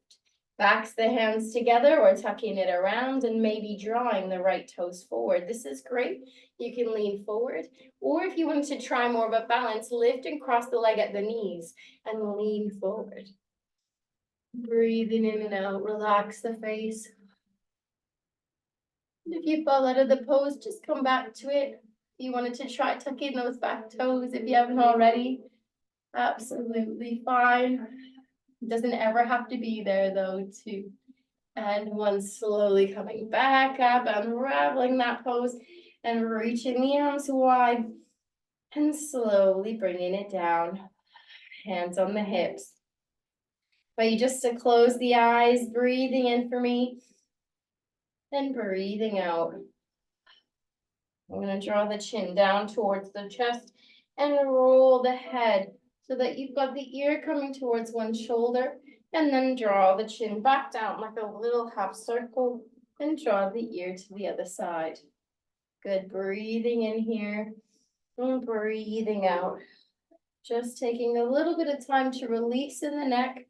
A: Backs the hands together or tucking it around and maybe drawing the right toes forward. This is great. You can lean forward. Or if you want to try more of a balance, lift and cross the leg at the knees and lean forward. Breathing in and out, relax the face. If you fall out of the pose, just come back to it. If you wanted to try tucking those back toes, if you haven't already, absolutely fine. It doesn't ever have to be there though to And one, slowly coming back up, unraveling that pose and reaching the arms wide and slowly bringing it down. Hands on the hips. But you just to close the eyes, breathing in for me and breathing out. I'm going to draw the chin down towards the chest and roll the head so that you've got the ear coming towards one shoulder, and then draw the chin back down like a little half circle and draw the ear to the other side. Good. Breathing in here and breathing out. Just taking a little bit of time to release in the neck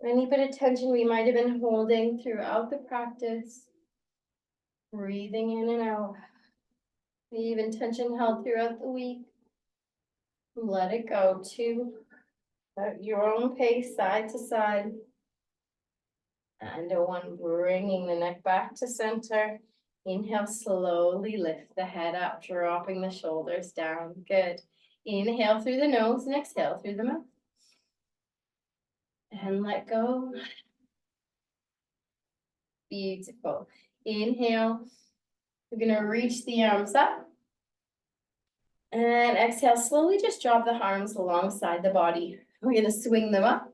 A: any bit of tension we might have been holding throughout the practice. Breathing in and out. Even tension held throughout the week. Let it go too. At your own pace, side to side. And one, bringing the neck back to center. Inhale, slowly lift the head up, dropping the shoulders down. Good. Inhale through the nose and exhale through the mouth. And let go. Beautiful. Inhale. We're going to reach the arms up. And exhale, slowly just drop the arms alongside the body. We're going to swing them up.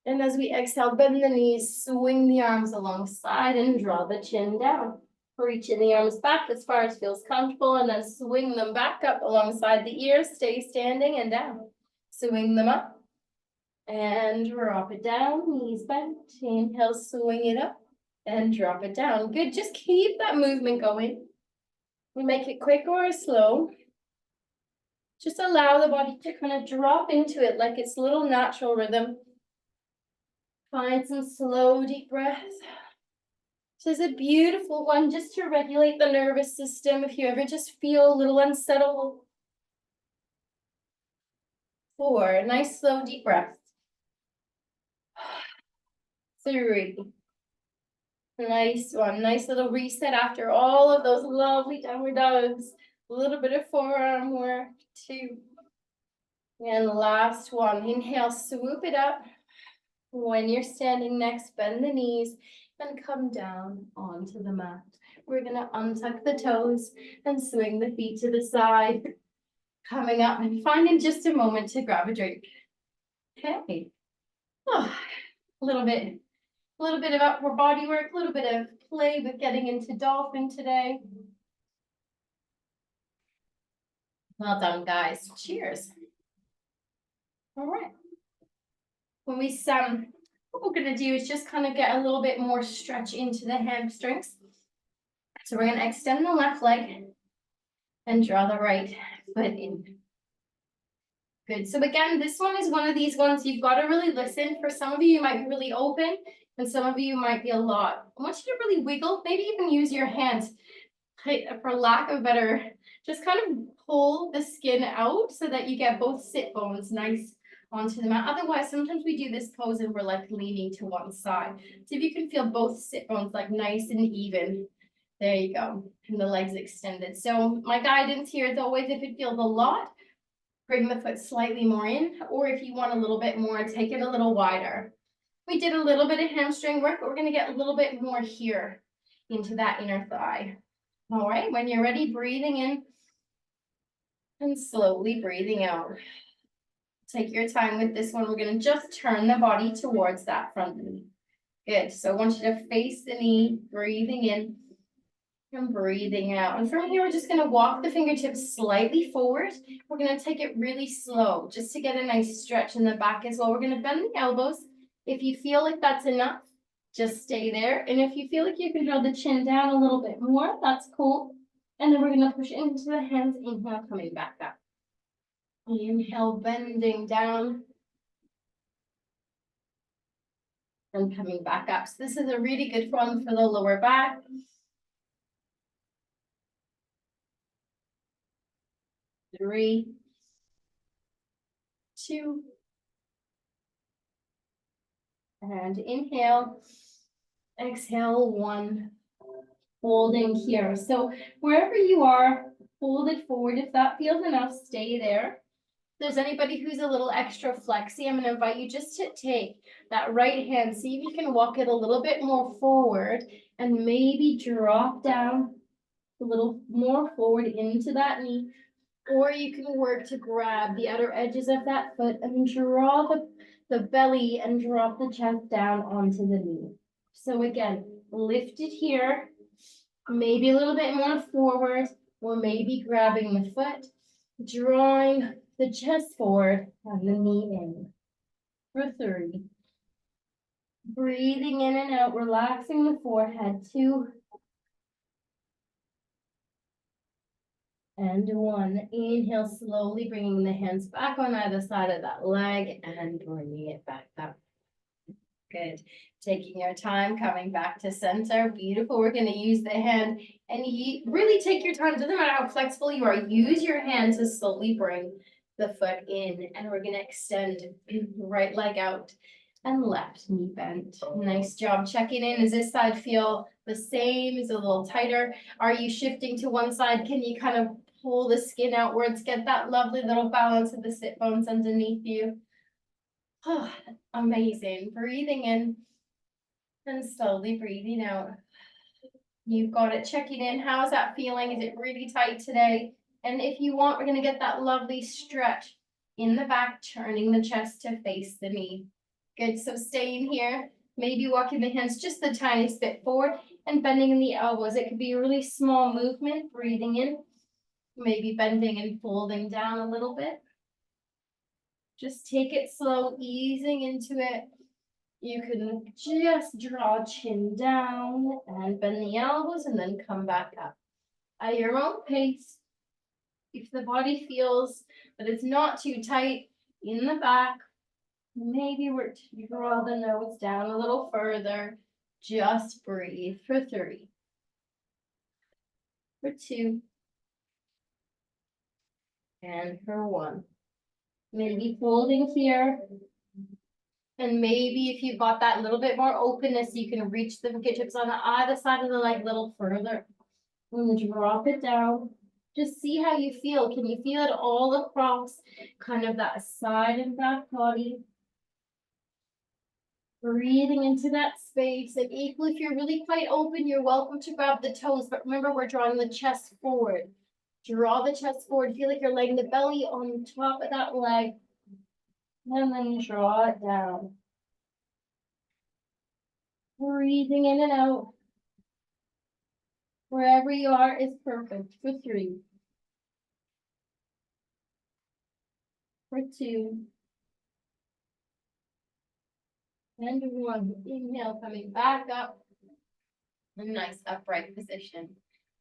A: And as we exhale, bend the knees, swing the arms alongside and draw the chin down. Reaching the arms back as far as feels comfortable, and then swing them back up alongside the ears. Stay standing and down. Swing them up and drop it down. Knees bent. Inhale, swing it up and drop it down. Good. Just keep that movement going. We make it quick or slow. Just allow the body to kind of drop into it like it's a little natural rhythm. Find some slow, deep breaths. This is a beautiful one just to regulate the nervous system if you ever just feel a little unsettled. 4, nice, slow, deep breaths. 3. Nice one, nice little reset after all of those lovely downward dogs. A little bit of forearm work. 2. And last one, inhale, swoop it up. When you're standing next, bend the knees and come down onto the mat. We're gonna untuck the toes and swing the feet to the side. Coming up and finding just a moment to grab a drink. Okay. Oh, a little bit of upper body work, a little bit of play with getting into dolphin today. Well done, guys. Cheers. All right. When we what we're gonna do is just kind of get a little bit more stretch into the hamstrings. So we're gonna extend the left leg and draw the right foot in. Good. So again, this one is one of these ones you've got to really listen. For some of you, you might be really open, and some of you might be a lot. I want you to really wiggle. Maybe even use your hands, for lack of better, just kind of pull the skin out so that you get both sit bones nice onto the mat. Otherwise, sometimes we do this pose and we're like leaning to one side. So if you can feel both sit bones like nice and even, there you go. And the legs extended. So my guidance here is always, if it feels a lot, bring the foot slightly more in, or if you want a little bit more, take it a little wider. We did a little bit of hamstring work, but we're gonna get a little bit more here into that inner thigh. All right, when you're ready, breathing in and slowly breathing out. Take your time with this one. We're gonna just turn the body towards that front knee. Good, so I want you to face the knee, breathing in and breathing out. And from here, we're just going to walk the fingertips slightly forward. We're going to take it really slow, just to get a nice stretch in the back as well. We're going to bend the elbows. If you feel like that's enough, just stay there. And if you feel like you can draw the chin down a little bit more, that's cool. And then we're going to push into the hands. Inhale, coming back up. Inhale, bending down. And coming back up. So this is a really good one for the lower back. 3, 2, and inhale, exhale, 1, holding here. So wherever you are, hold it forward. If that feels enough, stay there. there's anybody who's a little extra flexy, I'm gonna invite you just to take that right hand, see if you can walk it a little bit more forward and maybe drop down a little more forward into that knee. Or you can work to grab the outer edges of that foot and draw the belly and drop the chest down onto the knee. So again, lift it here, maybe a little bit more forward, or maybe grabbing the foot, drawing the chest forward and the knee in. For 3. Breathing in and out, relaxing the forehead. 2. And 1. Inhale, slowly bringing the hands back on either side of that leg and bringing it back up. Good. Taking your time, coming back to center. Beautiful. We're going to use the hand and you really take your time. Doesn't matter how flexible you are. Use your hand to slowly bring the foot in. And we're going to extend right leg out and left knee bent. Nice job. Checking in. Does this side feel the same? Is it a little tighter? Are you shifting to one side? Can you kind of pull the skin outwards? Get that lovely little balance of the sit bones underneath you. Oh, amazing. Breathing in and slowly breathing out. You've got it. Checking in. How's that feeling? Is it really tight today? And if you want, we're going to get that lovely stretch in the back, turning the chest to face the knee. Good. So staying here, maybe walking the hands just the tiniest bit forward and bending in the elbows. It could be a really small movement. Breathing in, maybe bending and folding down a little bit. Just take it slow, easing into it. You can just draw chin down and bend the elbows and then come back up. At your own pace, if the body feels that it's not too tight in the back, maybe we're to draw the nose down a little further. Just breathe for 3. For 2. And for 1. Maybe folding here. And maybe if you've got that little bit more openness, you can reach the fingertips on either side of the leg a little further. And drop it down. Just see how you feel. Can you feel it all across kind of that side and back body? Breathing into that space. And equally, if you're really quite open, you're welcome to grab the toes. But remember, we're drawing the chest forward. Draw the chest forward. Feel like you're laying the belly on top of that leg. And then draw it down. Breathing in and out. Wherever you are is perfect. For 3. For 2. And 1. Inhale, coming back up. A nice upright position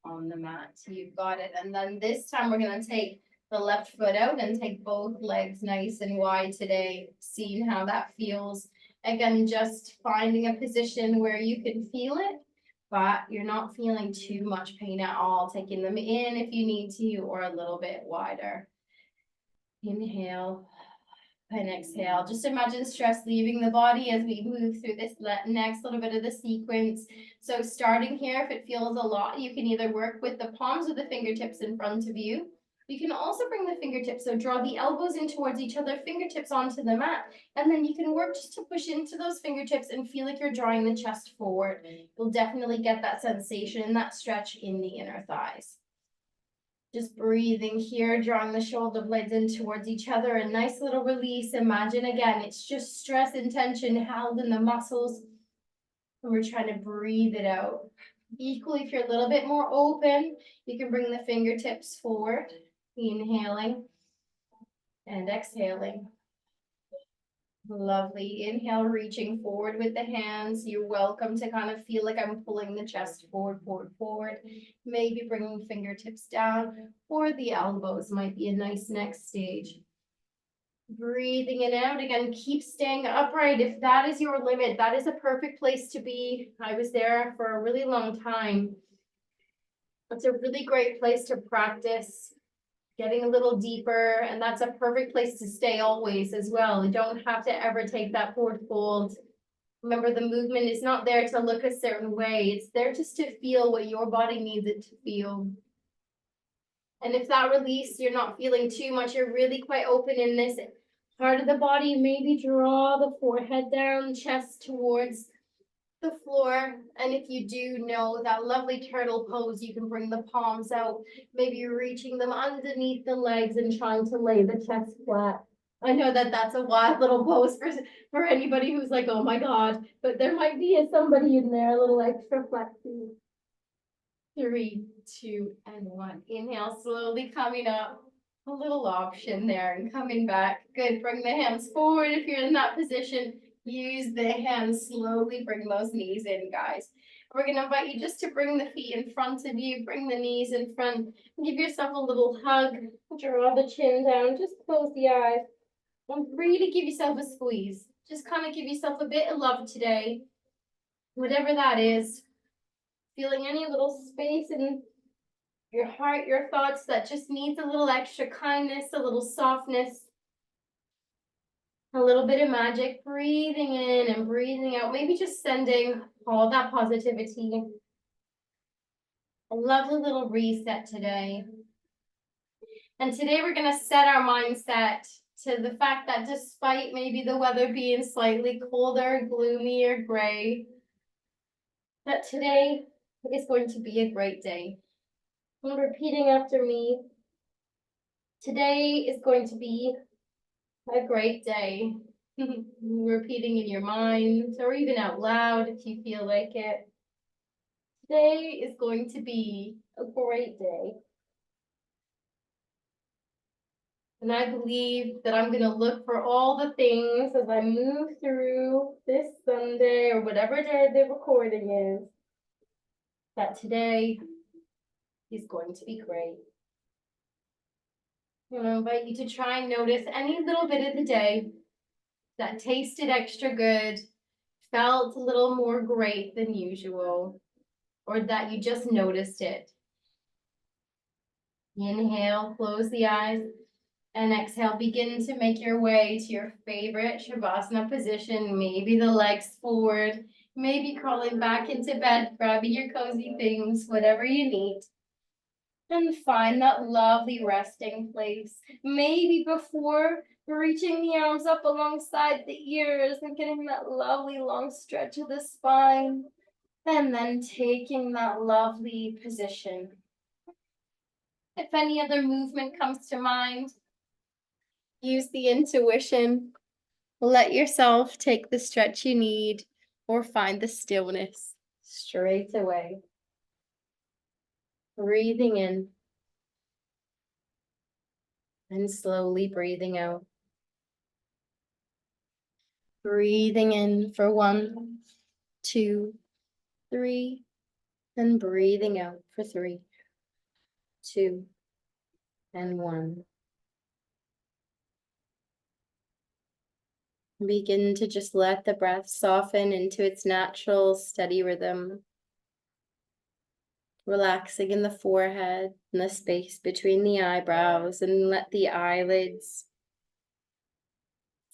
A: on the mat. So you've got it. And then this time we're going to take the left foot out and take both legs nice and wide today. Seeing how that feels. Again, just finding a position where you can feel it, but you're not feeling too much pain at all. Taking them in if you need to, or a little bit wider. Inhale and exhale. Just imagine stress leaving the body as we move through this next little bit of the sequence. So starting here, if it feels a lot, you can either work with the palms of the fingertips in front of you. You can also bring the fingertips, so draw the elbows in towards each other, fingertips onto the mat, and then you can work just to push into those fingertips and feel like you're drawing the chest forward. You'll definitely get that sensation and that stretch in the inner thighs. Just breathing here, drawing the shoulder blades in towards each other, a nice little release. Imagine again, it's just stress and tension held in the muscles, and we're trying to breathe it out. Equally, if you're a little bit more open, you can bring the fingertips forward. Inhaling and exhaling. Lovely. Inhale, reaching forward with the hands. You're welcome to kind of feel like I'm pulling the chest forward, forward, forward. Maybe bringing fingertips down, or the elbows might be a nice next stage. Breathing in and out again. Keep staying upright. If that is your limit, that is a perfect place to be. I was there for a really long time. It's a really great place to practice getting a little deeper, and that's a perfect place to stay always as well. You don't have to ever take that forward fold. Remember, the movement is not there to look a certain way. It's there just to feel what your body needs it to feel. And if that release, you're not feeling too much, you're really quite open in this part of the body, maybe draw the forehead down, chest towards the floor. And if you do know that lovely turtle pose, you can bring the palms out. Maybe you're reaching them underneath the legs and trying to lay the chest flat. I know that that's a wild little pose for anybody who's like, oh my God, but there might be somebody in there, a little extra flexy. 3, 2, and 1. Inhale, slowly coming up. A little option there and coming back. Good. Bring the hands forward if you're in that position. Use the hands slowly. Bring those knees in, guys. We're going to invite you just to bring the feet in front of you. Bring the knees in front. Give yourself a little hug. Draw the chin down. Just close the eyes. And really give yourself a squeeze. Just kind of give yourself a bit of love today. Whatever that is. Feeling any little space in your heart, your thoughts that just needs a little extra kindness, a little softness, a little bit of magic, breathing in and breathing out, maybe just sending all that positivity. A lovely little reset today. And today we're going to set our mindset to the fact that despite maybe the weather being slightly colder, gloomy, or gray, that today is going to be a great day. And repeating after me, today is going to be a great day. Repeating in your mind or even out loud if you feel like it. Today is going to be a great day. And I believe that I'm going to look for all the things as I move through this Sunday or whatever day the recording is, that today is going to be great. I'm going to invite you to try and notice any little bit of the day that tasted extra good, felt a little more great than usual, or that you just noticed it. Inhale, close the eyes, and exhale, begin to make your way to your favorite Shavasana position, maybe the legs forward, maybe crawling back into bed, grabbing your cozy things, whatever you need. And find that lovely resting place. Maybe before reaching the arms up alongside the ears and getting that lovely long stretch of the spine. And then taking that lovely position. If any other movement comes to mind, use the intuition. Let yourself take the stretch you need or find the stillness straight away. Breathing in. And slowly breathing out. Breathing in for 1, 2, 3, and breathing out for 3, 2, and 1. Begin to just let the breath soften into its natural, steady rhythm. Relaxing in the forehead and the space between the eyebrows, and let the eyelids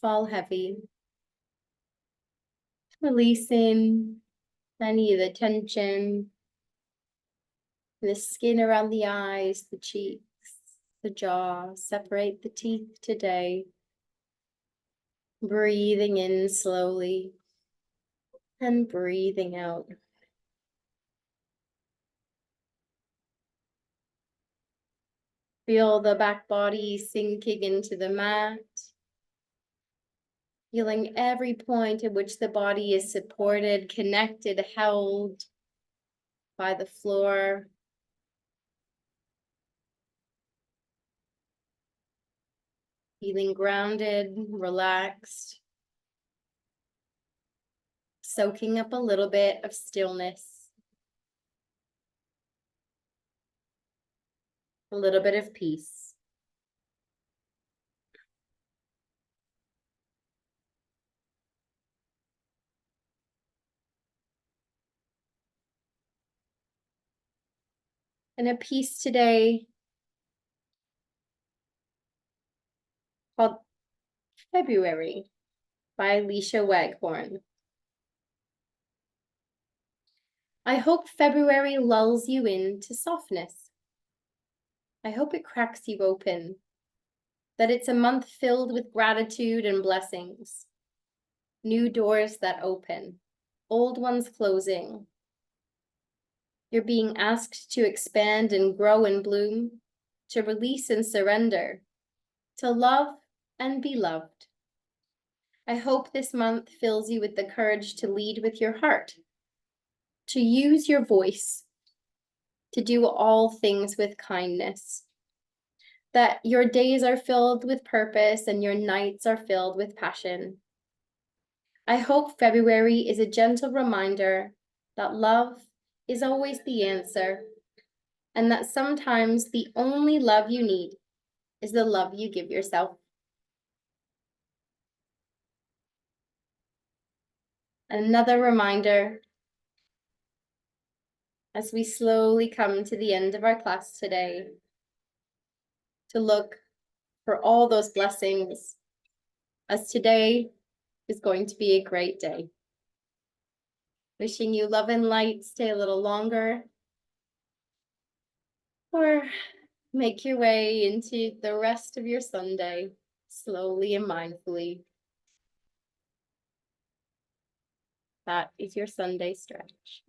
A: fall heavy. Releasing any of the tension, the skin around the eyes, the cheeks, the jaw. Separate the teeth today. Breathing in slowly and breathing out. Feel the back body sinking into the mat. Feeling every point at which the body is supported, connected, held by the floor. Feeling grounded, relaxed. Soaking up a little bit of stillness. A little bit of peace. And a piece today called February by Alicia Waghorn. I hope February lulls you into softness. I hope it cracks you open, that it's a month filled with gratitude and blessings, new doors that open, old ones closing. You're being asked to expand and grow and bloom, to release and surrender, to love and be loved. I hope this month fills you with the courage to lead with your heart, to use your voice, to do all things with kindness, that your days are filled with purpose and your nights are filled with passion. I hope February is a gentle reminder that love is always the answer, and that sometimes the only love you need is the love you give yourself. Another reminder as we slowly come to the end of our class today to look for all those blessings, as today is going to be a great day. Wishing you love and light, stay a little longer, or make your way into the rest of your Sunday slowly and mindfully. That is your Sunday stretch.